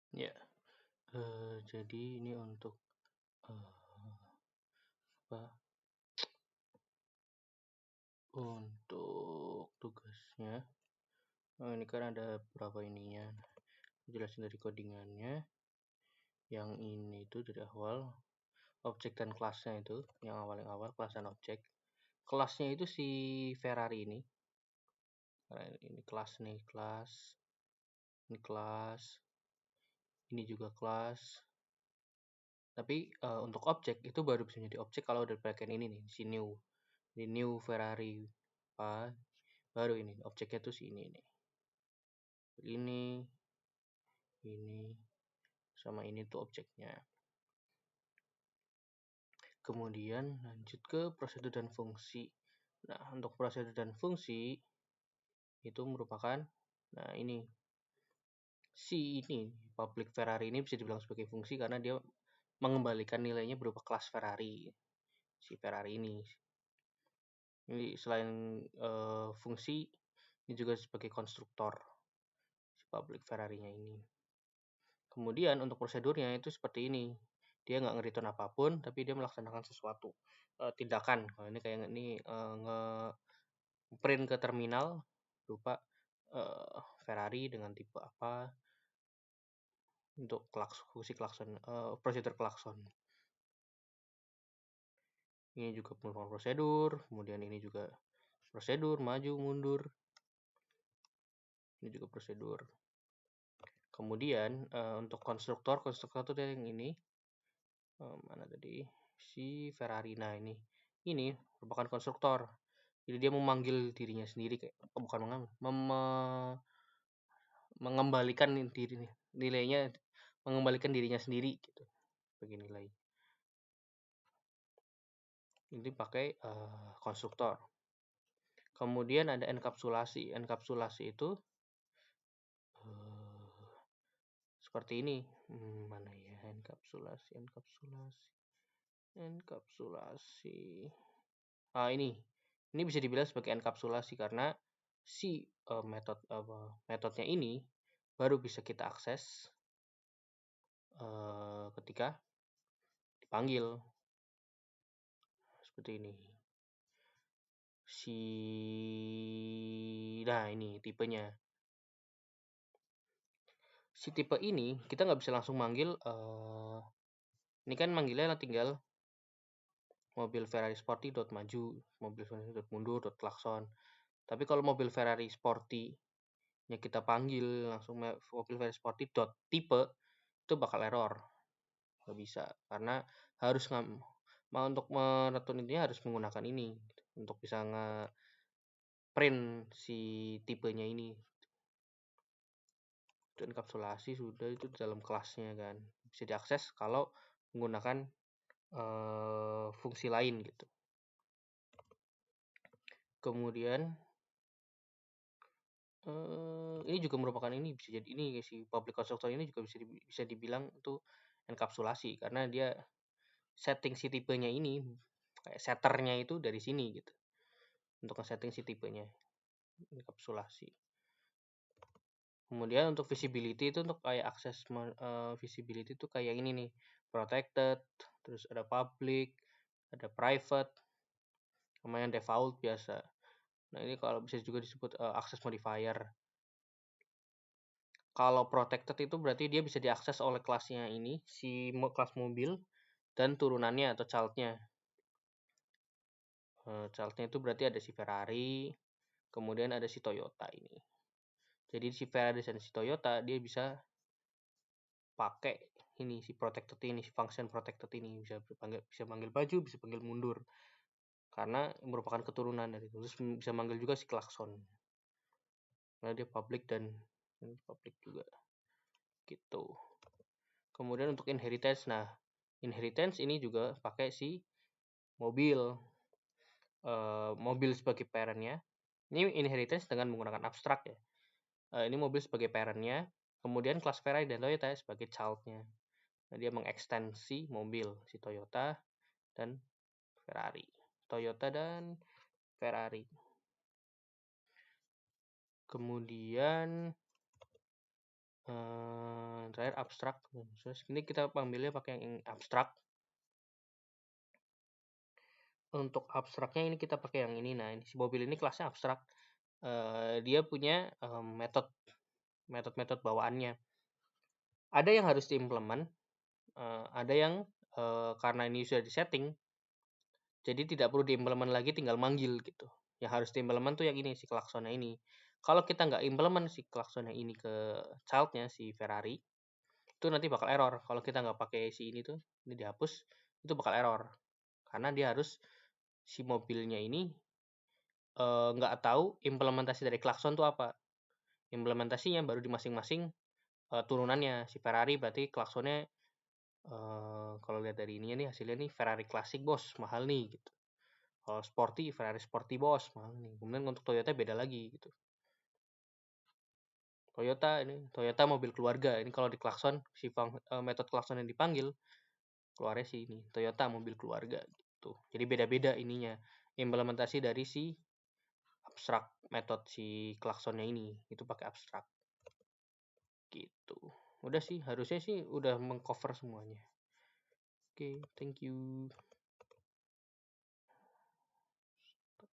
Ya, jadi ini untuk untuk tugasnya. Ini kan ada beberapa ininya. Jelasin dari codingannya. Yang ini itu dari awal objek dan kelasnya itu, yang awal kelas dan objek. Kelasnya itu si Ferrari ini. Ini kelas nih, kelas. Ini kelas. Ini juga kelas. Tapi untuk objek itu baru bisa menjadi objek kalau udah bagian ini nih, si new. Di new Ferrari apa? Baru ini objeknya tuh si ini nih. Ini sama ini tuh objeknya. Kemudian lanjut ke prosedur dan fungsi. Nah, untuk prosedur dan fungsi itu merupakan ini public Ferrari ini bisa dibilang sebagai fungsi karena dia mengembalikan nilainya berupa kelas Ferrari. Si Ferrari ini. Ini selain fungsi, ini juga sebagai konstruktor si public Ferrari-nya ini. Kemudian untuk prosedurnya itu seperti ini. Dia nggak nge-return apapun, tapi dia melaksanakan sesuatu tindakan. Kalau ini kayak ini nge-print ke terminal berupa Ferrari dengan tipe apa untuk fungsi klakson, prosedur klakson. Ini juga merupakan prosedur, kemudian ini juga prosedur maju mundur. Ini juga prosedur. Kemudian untuk konstruktor itu yang ini mana tadi si Ferrari. Nah ini merupakan konstruktor. Jadi dia memanggil dirinya sendiri mengembalikan nilainya, mengembalikan dirinya sendiri gitu. Bagi nilai. Ini pakai konstruktor. Kemudian ada enkapsulasi. Enkapsulasi itu seperti ini. Mana ya enkapsulasi. Ini bisa dibilang sebagai enkapsulasi karena si metodenya ini baru bisa kita akses ketika dipanggil seperti ini. Ini tipenya. Si tipe ini kita nggak bisa langsung manggil. Ini kan manggilnya tinggal mobil Ferrari Sporty .maju, mobil Ferrari .mundur, .klakson. Tapi kalau mobil Ferrari Sporty yang kita panggil langsung mobil Ferrari Sporty .tipe itu bakal error. Nggak bisa karena harus untuk mereturn intinya harus menggunakan ini untuk bisa nge-print si tipenya ini. Itu enkapsulasi sudah itu dalam kelasnya kan. Bisa diakses kalau menggunakan fungsi lain gitu. Kemudian ini juga merupakan ini bisa jadi ini si public constructor ini juga bisa dibilang itu enkapsulasi karena dia setting si tipenya ini kayak setternya itu dari sini gitu untuk nge-setting si tipenya enkapsulasi. Kemudian untuk visibility itu untuk kayak akses visibility itu kayak ini nih, protected, terus ada public, ada private, sama yang default biasa. Nah ini kalau bisa juga disebut access modifier. Kalau protected itu berarti dia bisa diakses oleh kelasnya ini, si kelas mobil dan turunannya atau childnya. Childnya itu berarti ada si Ferrari, kemudian ada si Toyota ini. Jadi si Ferrari dan si Toyota dia bisa pakai ini si protected ini, si function protected ini bisa panggil baju, bisa panggil mundur. Karena merupakan keturunan dari itu. Terus bisa manggil juga si klakson. Karena dia public dan public juga. Gitu. Kemudian untuk inheritance, inheritance ini juga pakai si mobil. Mobil sebagai parent-nya. Ini inheritance dengan menggunakan abstrak ya. Ini mobil sebagai parent-nya. Kemudian kelas Ferrari dan Toyota sebagai child-nya. Nah, dia mengekstensi mobil si Toyota dan Ferrari. Toyota dan Ferrari. Kemudian terakhir abstrak. Terus ini kita ambilnya pakai yang abstrak. Untuk abstraknya ini kita pakai yang ini. Nah, ini si mobil ini kelasnya abstrak. Dia punya metode-metode bawaannya. Ada yang harus diimplement, ada yang karena ini sudah disetting, jadi tidak perlu diimplement lagi, tinggal manggil gitu. Yang harus diimplement tuh yang ini, si klaksonnya ini. Kalau kita nggak implement si klaksonnya ini ke childnya, si Ferrari, itu nanti bakal error. Kalau kita nggak pakai si ini tuh, ini dihapus, itu bakal error. Karena dia harus, si mobilnya ini nggak tahu implementasi dari klakson tuh apa. Implementasinya baru di masing-masing turunannya. Si Ferrari berarti klaksonnya kalau lihat dari ininya nih, hasilnya nih Ferrari Classic bos, mahal nih gitu. Kalau sporty, Ferrari Sporty bos, mahal nih. Kemudian untuk Toyota beda lagi gitu. Toyota mobil keluarga. Ini kalau di klakson, si metode klakson yang dipanggil, keluarnya sih ini, Toyota mobil keluarga gitu. Jadi beda-beda ininya. Implementasi dari si abstrak, metode si klaksonnya ini, itu pakai abstrak. Gitu. Udah sih, harusnya sih udah mengcover semuanya. Oke, thank you.